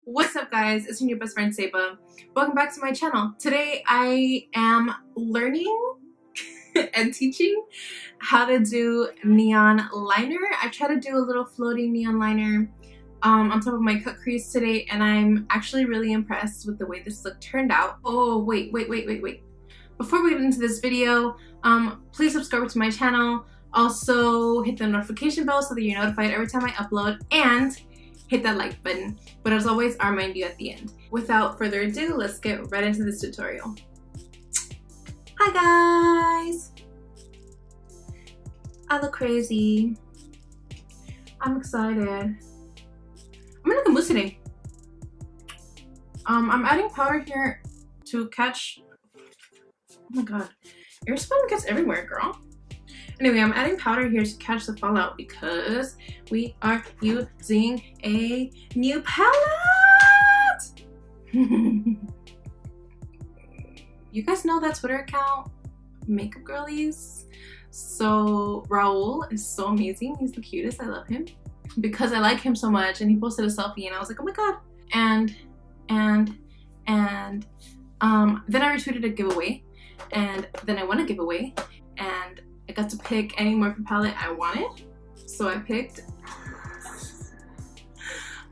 What's up guys, it's your best friend Ceiba. Welcome back to my channel. Today I am learning and teaching how to do neon liner. I try to do a little floating neon liner on top of my cut crease today, and I'm actually really impressed with the way this look turned out. Oh wait. Before we get into this video, please subscribe to my channel. Also hit the notification bell so that you're notified every time I upload, and hit that like button. But as always, I'll remind you at the end. Without further ado, let's get right into this tutorial. Hi guys! I look crazy. I'm excited. I'm in a good mood today. I'm adding powder here to catch, oh my god, airspun gets everywhere, girl. Anyway, I'm adding powder here to catch the fallout because we are using a new palette! You guys know that Twitter account, Makeup Girlies? So Raul is so amazing. He's the cutest. I love him because I like him so much, and he posted a selfie and I was like, oh my god. And then I retweeted a giveaway, and then I won a giveaway, and I got to pick any Morphe palette I wanted. So I picked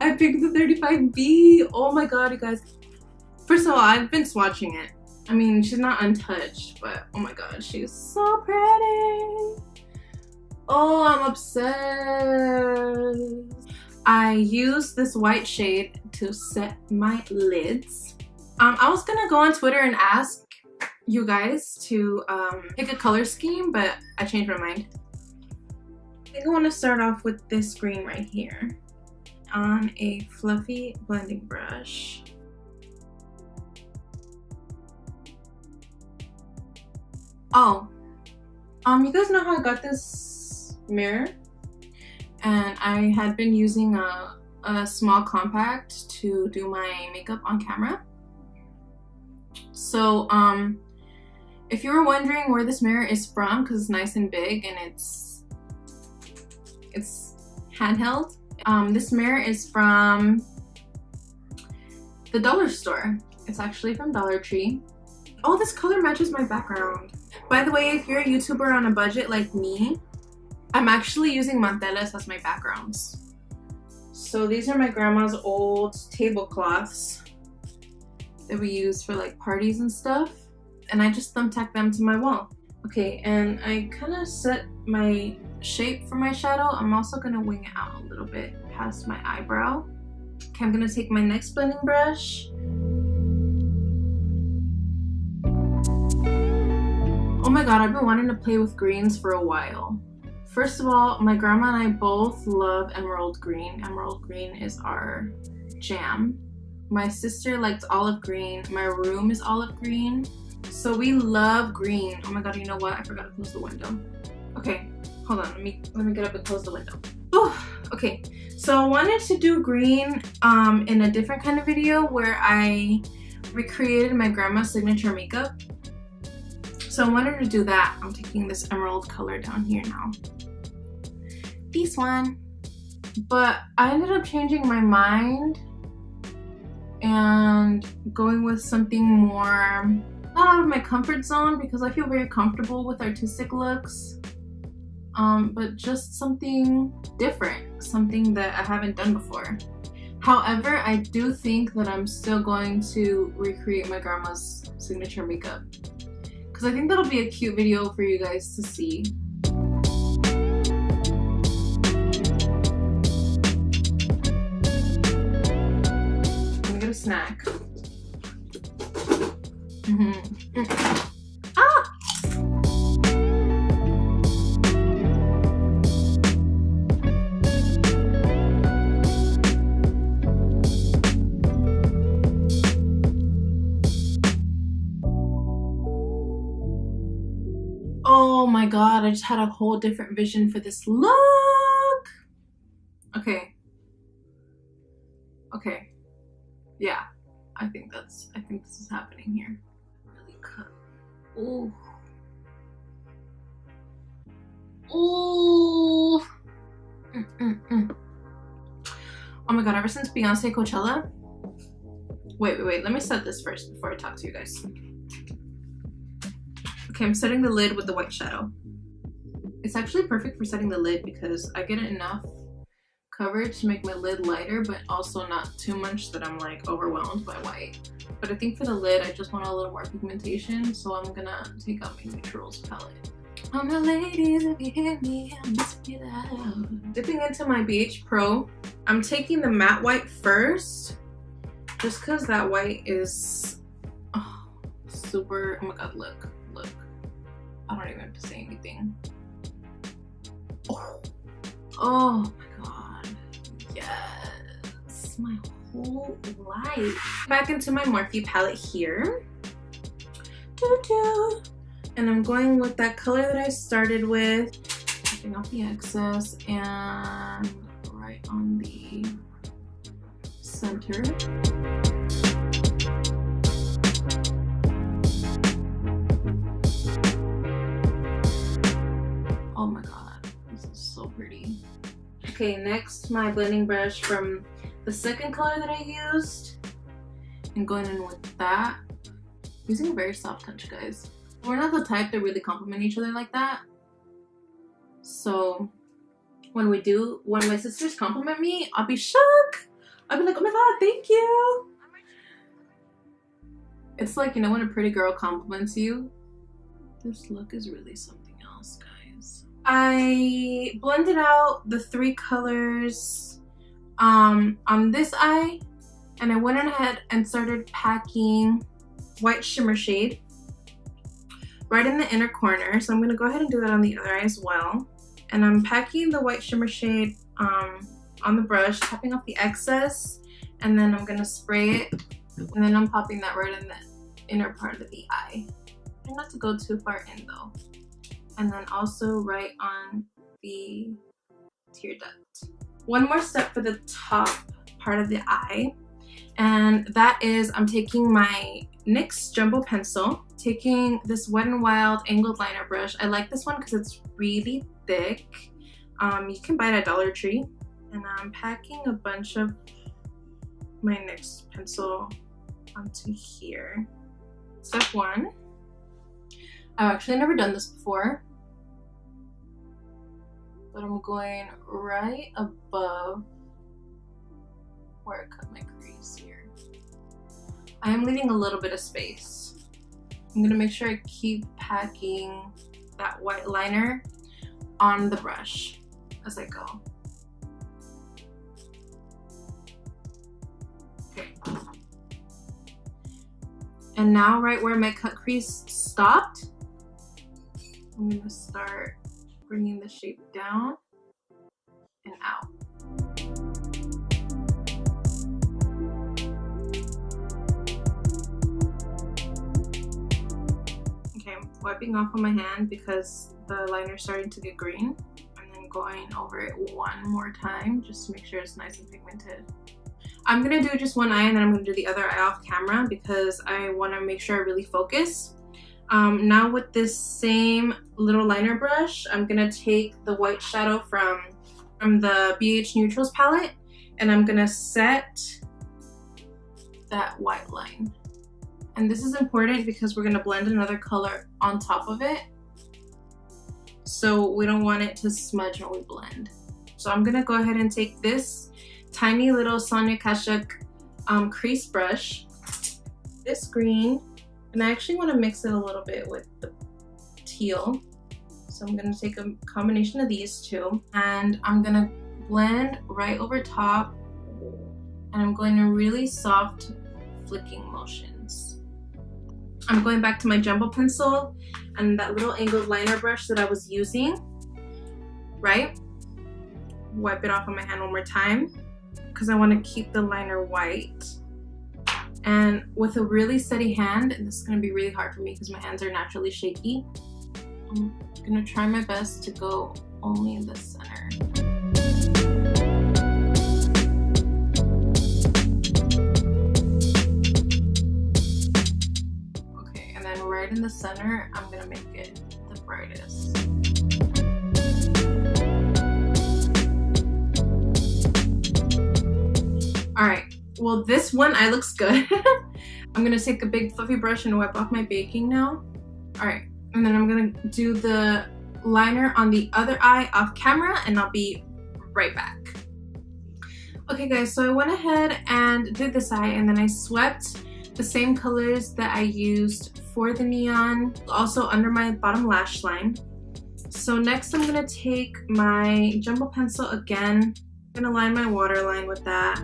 the 35B. Oh my god, you guys. First of all, I've been swatching it. I mean, she's not untouched, but oh my god, she's so pretty. Oh, I'm obsessed. I use this white shade to set my lids. I was gonna go on Twitter and ask you guys to pick a color scheme, but I changed my mind. I think I want to start off with this green right here on a fluffy blending brush. Oh, you guys know how I got this mirror? And I had been using a small compact to do my makeup on camera. So if you were wondering where this mirror is from, because it's nice and big and it's handheld, this mirror is from the dollar store. It's actually from Dollar Tree. Oh, this color matches my background. By the way, if you're a YouTuber on a budget like me, I'm actually using mantelas as my backgrounds. So these are my grandma's old tablecloths that we use for like parties and stuff, and I just thumbtack them to my wall. Okay, and I kind of set my shape for my shadow. I'm also gonna wing it out a little bit past my eyebrow. Okay, I'm gonna take my next blending brush. Oh my god, I've been wanting to play with greens for a while. First of all, my grandma and I both love emerald green. Emerald green is our jam. My sister likes olive green. My room is olive green. So we love green. Oh my god, you know what? I forgot to close the window. Okay, hold on. Let me get up and close the window. Oh, okay. So I wanted to do green in a different kind of video where I recreated my grandma's signature makeup. So I wanted to do that. I'm taking this emerald color down here now. This one. But I ended up changing my mind and going with something more not out of my comfort zone, because I feel very comfortable with artistic looks, but just something different, something that I haven't done before. However, I do think that I'm still going to recreate my grandma's signature makeup, because I think that'll be a cute video for you guys to see. Snack. Ah! Oh my god, I just had a whole different vision for this look. Okay. Yeah, I think this is happening here. Really cut. Ooh. Ooh. Oh my god, ever since Beyonce Coachella, Wait, let me set this first before I talk to you guys. Okay, I'm setting the lid with the white shadow. It's actually perfect for setting the lid because I get enough coverage to make my lid lighter, but also not too much that I'm like overwhelmed by white. But I think for the lid, I just want a little more pigmentation, so I'm gonna take out my neutrals palette. All my ladies, if you hear me, I'm missing it out. Dipping into my BH Pro, I'm taking the matte white first, just because that white is super, oh my god, look. I don't even have to say anything. Oh my god, yes, my whole life. Back into my Morphe palette here. And I'm going with that color that I started with, taking off the excess and right on the center. Oh my god, this is so pretty. Okay, next my blending brush from the second color that I used, and going in with that. Using a very soft touch, guys. We're not the type that really compliment each other like that. So when my sisters compliment me, I'll be shook. I'll be like, oh my god, thank you. It's like, you know when a pretty girl compliments you? This look is really something else, guys. I blended out the 3 colors on this eye, and I went ahead and started packing white shimmer shade right in the inner corner. So I'm going to go ahead and do that on the other eye as well. And I'm packing the white shimmer shade on the brush, tapping off the excess, and then I'm going to spray it, and then I'm popping that right in the inner part of the eye. Try not to go too far in though. And then also right on the tear duct. One more step for the top part of the eye, and that is I'm taking my NYX Jumbo Pencil, taking this Wet n Wild angled liner brush. I like this one because it's really thick. You can buy it at Dollar Tree. And I'm packing a bunch of my NYX pencil onto here. Step 1. I've actually never done this before, but I'm going right above where I cut my crease here. I am leaving a little bit of space. I'm gonna make sure I keep packing that white liner on the brush as I go. Okay. And now right where my cut crease stopped, I'm gonna start bringing the shape down and out. Okay, I'm wiping off on my hand because the liner's starting to get green, and then going over it one more time just to make sure it's nice and pigmented. I'm gonna do just one eye and then I'm gonna do the other eye off camera because I wanna make sure I really focus. Now with this same little liner brush, I'm gonna take the white shadow from the BH Neutrals palette, and I'm gonna set that white line. And this is important because we're gonna blend another color on top of it, so we don't want it to smudge when we blend. So I'm gonna go ahead and take this tiny little Sonia Kashuk crease brush, this green, and I actually want to mix it a little bit with the teal. So I'm going to take a combination of these two, and I'm going to blend right over top, and I'm going to really soft flicking motions. I'm going back to my jumbo pencil and that little angled liner brush that I was using, right? Wipe it off on my hand one more time because I want to keep the liner white. And with a really steady hand, and this is going to be really hard for me because my hands are naturally shaky, I'm going to try my best to go only in the center. Okay, and then right in the center, I'm going to make it the brightest. All right. Well, this one eye looks good. I'm gonna take a big fluffy brush and wipe off my baking now. All right, and then I'm gonna do the liner on the other eye off camera, and I'll be right back. Okay guys, so I went ahead and did this eye, and then I swept the same colors that I used for the neon also under my bottom lash line. So next I'm gonna take my jumbo pencil again. I'm gonna line my waterline with that.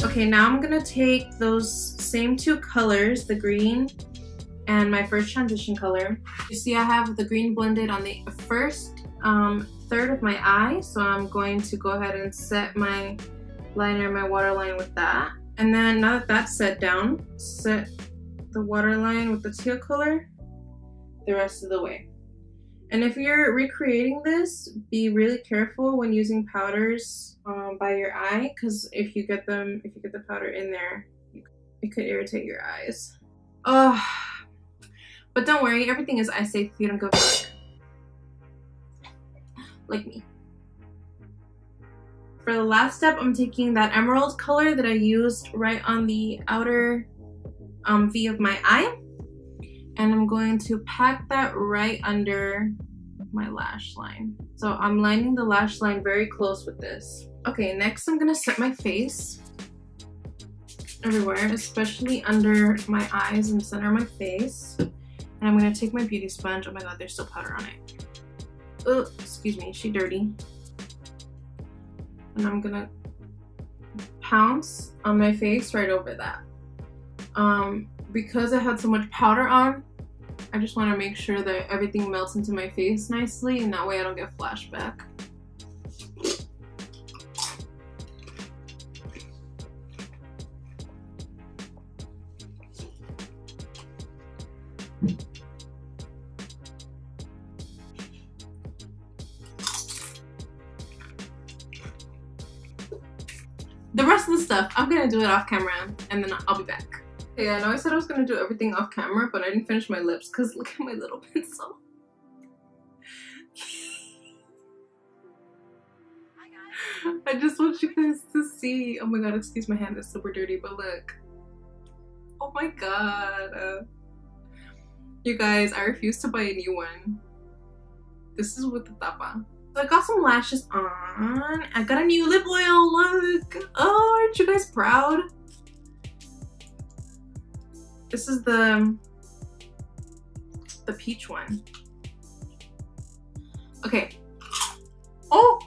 Okay, now I'm gonna take those same two colors, the green and my first transition color. You see I have the green blended on the first third of my eye, so I'm going to go ahead and set my liner, my waterline with that. And then now that that's set down, set the waterline with the teal color the rest of the way. And if you're recreating this, be really careful when using powders by your eye, because if you get the powder in there, it could irritate your eyes. Oh, but don't worry, everything is eye safe if you don't go for it. Like me. For the last step, I'm taking that emerald color that I used right on the outer V of my eye, and I'm going to pack that right under my lash line. So I'm lining the lash line very close with this. Okay, next I'm gonna set my face everywhere, especially under my eyes and center of my face. And I'm gonna take my beauty sponge. Oh my god, there's still powder on it. Oh, excuse me, she dirty. And I'm gonna pounce on my face right over that. Because I had so much powder on, I just want to make sure that everything melts into my face nicely, and that way I don't get flashback. The rest of the stuff, I'm gonna do it off camera, and then I'll be back. Okay, I know I said I was gonna do everything off camera, but I didn't finish my lips because look at my little pencil. I just want you guys to see. Oh my god, excuse my hand, it's super dirty, but look. Oh my god. You guys, I refuse to buy a new one. This is with the tapa. So I got some lashes on. I got a new lip oil, look. Oh, aren't you guys proud? This is the peach one. Okay. Oh!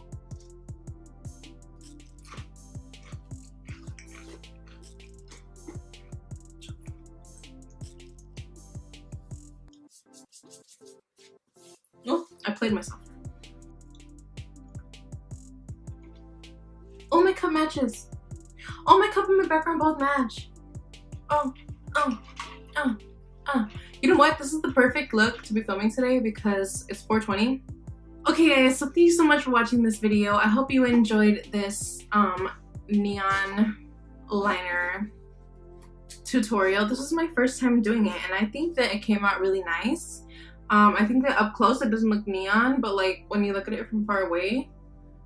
Oh, I played myself. Oh, my cup matches. Oh, my cup and my background both match. Oh. You know what? This is the perfect look to be filming today because it's 4:20. Okay guys, so thank you so much for watching this video. I hope you enjoyed this neon liner tutorial. This is my first time doing it, and I think that it came out really nice. I think that up close it doesn't look neon, but like when you look at it from far away,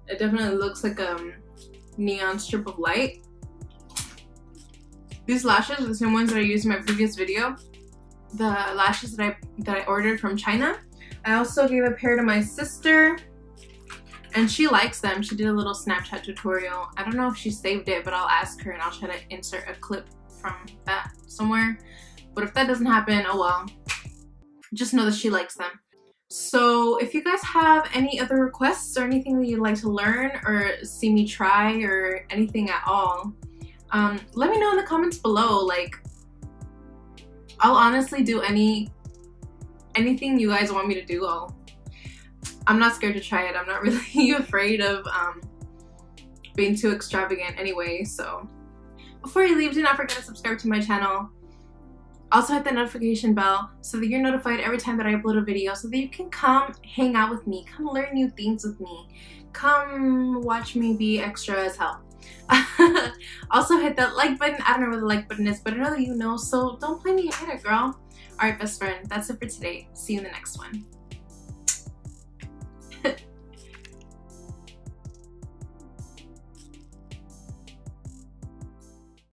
it definitely looks like a neon strip of light. These lashes are the same ones that I used in my previous video. The lashes that I ordered from China. I also gave a pair to my sister, and she likes them. She did a little Snapchat tutorial. I don't know if she saved it, but I'll ask her and I'll try to insert a clip from that somewhere. But if that doesn't happen, oh well. Just know that she likes them. So if you guys have any other requests or anything that you'd like to learn or see me try or anything at all, let me know in the comments below. Like, I'll honestly do anything you guys want me to do. I'm not scared to try it. I'm not really afraid of being too extravagant anyway. So before you leave, do not forget to subscribe to my channel. Also hit the notification bell so that you're notified every time that I upload a video, so that you can come hang out with me, come learn new things with me, come watch me be extra as hell. Also hit that like button. I don't know where the like button is, but I know that you know, so don't play me, hit it, girl. Alright, best friend, that's it for today. See you in the next one.